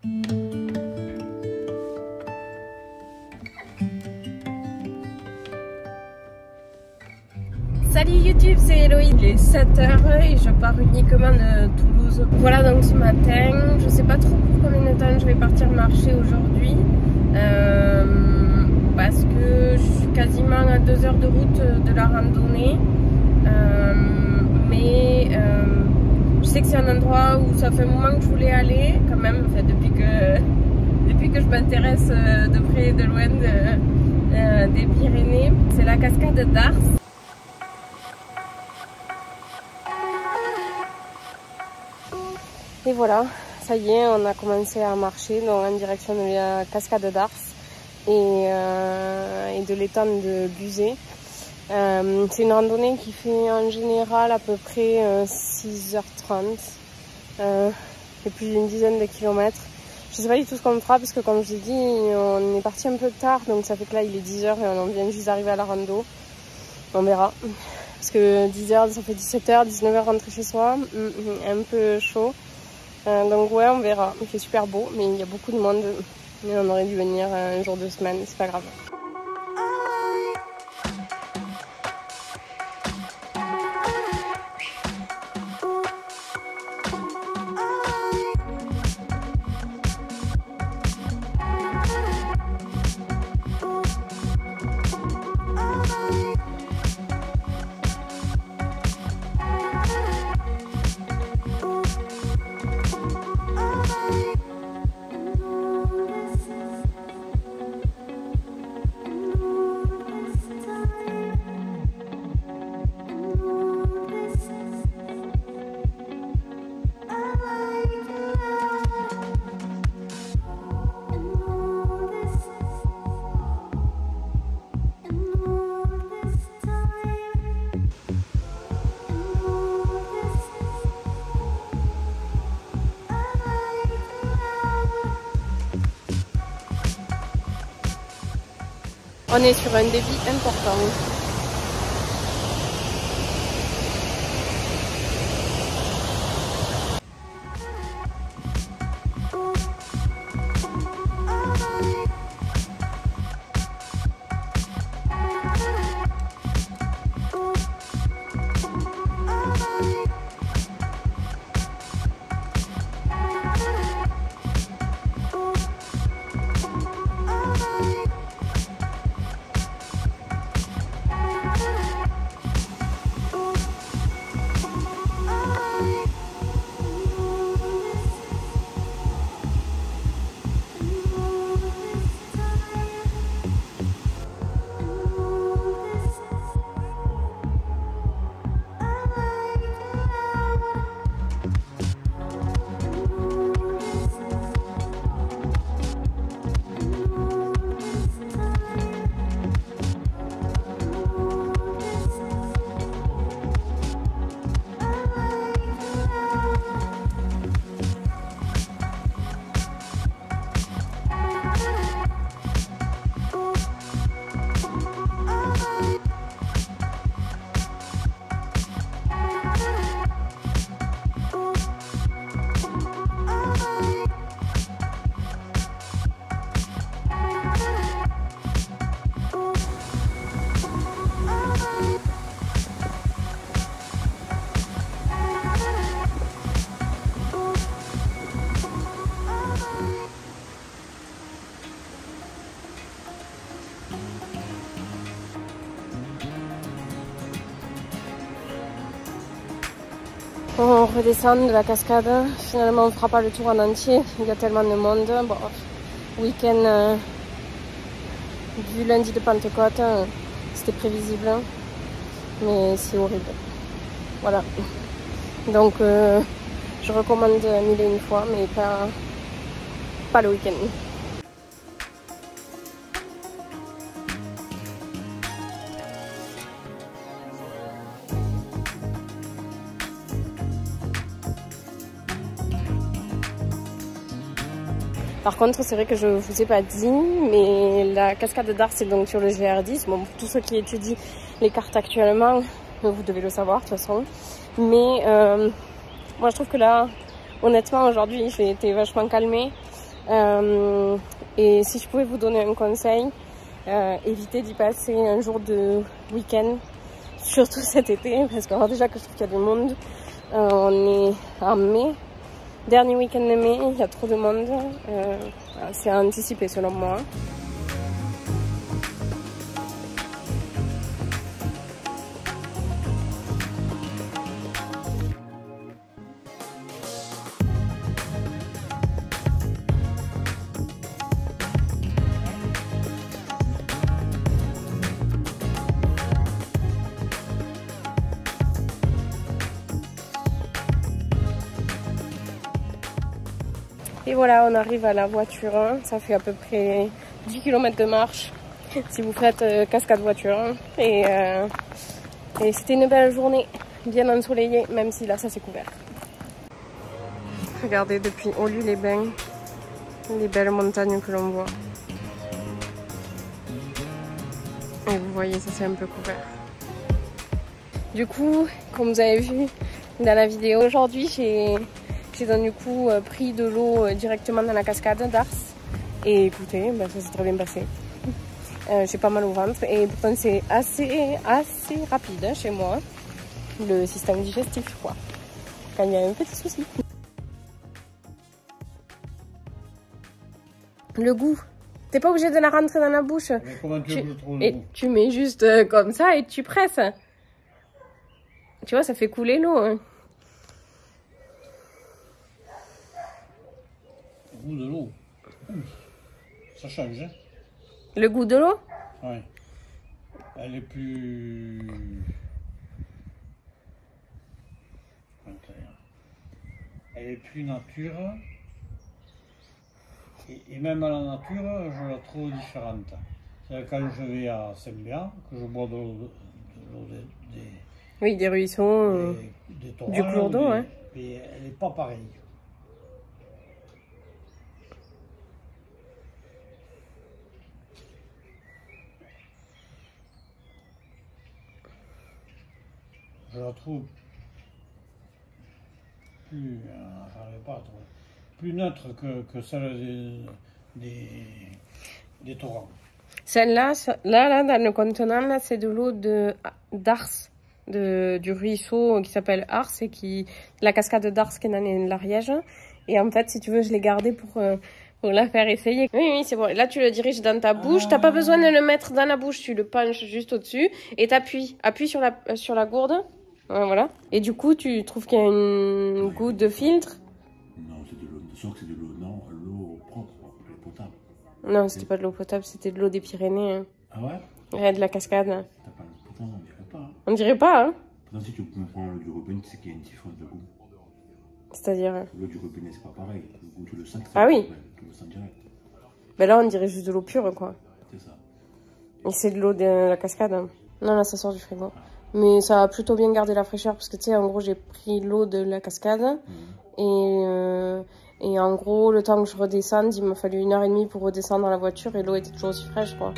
Salut YouTube, c'est Héloïse, il est 7h et je pars uniquement de Toulouse. Voilà donc ce matin, je sais pas trop pour combien de temps je vais partir marcher aujourd'hui parce que je suis quasiment à 2 heures de route de la randonnée mais je sais que c'est un endroit où ça fait un moment que je voulais aller quand même, en fait, depuis que je m'intéresse de près et de loin des Pyrénées. C'est la cascade d'Ars. Et voilà, ça y est, on a commencé à marcher donc en direction de la cascade d'Ars et de l'étang de Buzet. C'est une randonnée qui fait en général à peu près 6h30 et plus d'une dizaine de kilomètres. Je sais pas du tout ce qu'on fera parce que comme je l'ai dit, on est parti un peu tard, donc ça fait que là il est 10h et on vient juste d'arriver à la rando. On verra. Parce que 10h, ça fait 17h, 19h rentrer chez soi, un peu chaud. Donc ouais, on verra. Il fait super beau, mais il y a beaucoup de monde. Mais on aurait dû venir un jour de semaine, c'est pas grave. On est sur un débit important. On redescend de la cascade, finalement on ne fera pas le tour en entier, il y a tellement de monde. Bon, week-end du lundi de Pentecôte, c'était prévisible, mais c'est horrible. Voilà. Donc je recommande 1001 fois, mais pas le week-end. Par contre, c'est vrai que je ne vous ai pas dit, mais la cascade d'Ars c'est donc sur le GR10. Bon, pour tous ceux qui étudient les cartes actuellement, vous devez le savoir de toute façon. Mais moi je trouve que là, honnêtement, aujourd'hui, j'ai été vachement calmée. Et si je pouvais vous donner un conseil, évitez d'y passer un jour de week-end, surtout cet été, parce que alors déjà que je trouve qu'il y a du monde, on est en mai, dernier week-end de mai, il y a trop de monde, c'est à anticiper selon moi. Et voilà, on arrive à la voiture, ça fait à peu près 10 km de marche si vous faites cascade voiture. Et c'était une belle journée, bien ensoleillée, même si là ça s'est couvert. Regardez depuis Oulu-les-Bains, les belles montagnes que l'on voit. Et vous voyez, ça c'est un peu couvert. Du coup, comme vous avez vu dans la vidéo, aujourd'hui j'ai donc du coup pris de l'eau directement dans la cascade d'Ars. Et écoutez, ben, ça s'est très bien passé. J'ai pas mal au ventre et pourtant c'est assez rapide hein, chez moi. Le système digestif quoi. Quand il y a un petit souci. Le goût. T'es pas obligé de la rentrer dans la bouche. Mais comment tu veux trouver le goût ? Tu mets juste comme ça et tu presses. Tu vois, ça fait couler l'eau. Hein. Le goût de l'eau. Ça change, hein ? Le goût de l'eau ? Oui. Elle est plus... Elle est plus nature. Et même à la nature, je la trouve différente. C'est quand je vais à Saint-Béat, que je bois de l'eau des... Oui, des ruisseaux, des torrents, du cours d'eau, hein. Mais elle n'est pas pareille. Je la trouve plus, j'arrive pas à trouver, plus neutre que celle des torrents. Celle-là, là, dans le contenant, là, c'est de l'eau d'Ars, du ruisseau qui s'appelle Ars et la cascade d'Ars qui est dans l'Ariège. Et en fait, si tu veux, je l'ai gardée pour la faire essayer. Oui, c'est bon. Là, tu le diriges dans ta bouche. T'as pas besoin de le mettre dans la bouche. Tu le penches juste au-dessus et t'appuies. Appuie sur la gourde. Voilà. Et du coup, tu trouves qu'il y a une goutte de filtre? Non, c'est de l'eau. Je sens que c'est de l'eau, non, l'eau propre, l'eau potable. Non, c'était pas de l'eau potable, c'était de l'eau des Pyrénées. Hein. Ah ouais? Ouais, de la cascade. T'as pas l'eau potable, on dirait pas. Hein. On dirait pas, hein? Pourtant, si tu prends l'eau du robinet, tu sais qu'il y a une différence de goût. C'est-à-dire? L'eau du robinet, c'est pas pareil. Le goût, tu le sens. Ah oui? Tu le sens direct. Ben là, on dirait juste de l'eau pure, quoi. C'est ça. Et c'est de l'eau de la cascade. Hein. Non, là, ça sort du frigo. Mais ça a plutôt bien gardé la fraîcheur parce que, tu sais, en gros, j'ai pris l'eau de la cascade. Et en gros, le temps que je redescende, il m'a fallu 1h30 pour redescendre dans la voiture et l'eau était toujours aussi fraîche, quoi.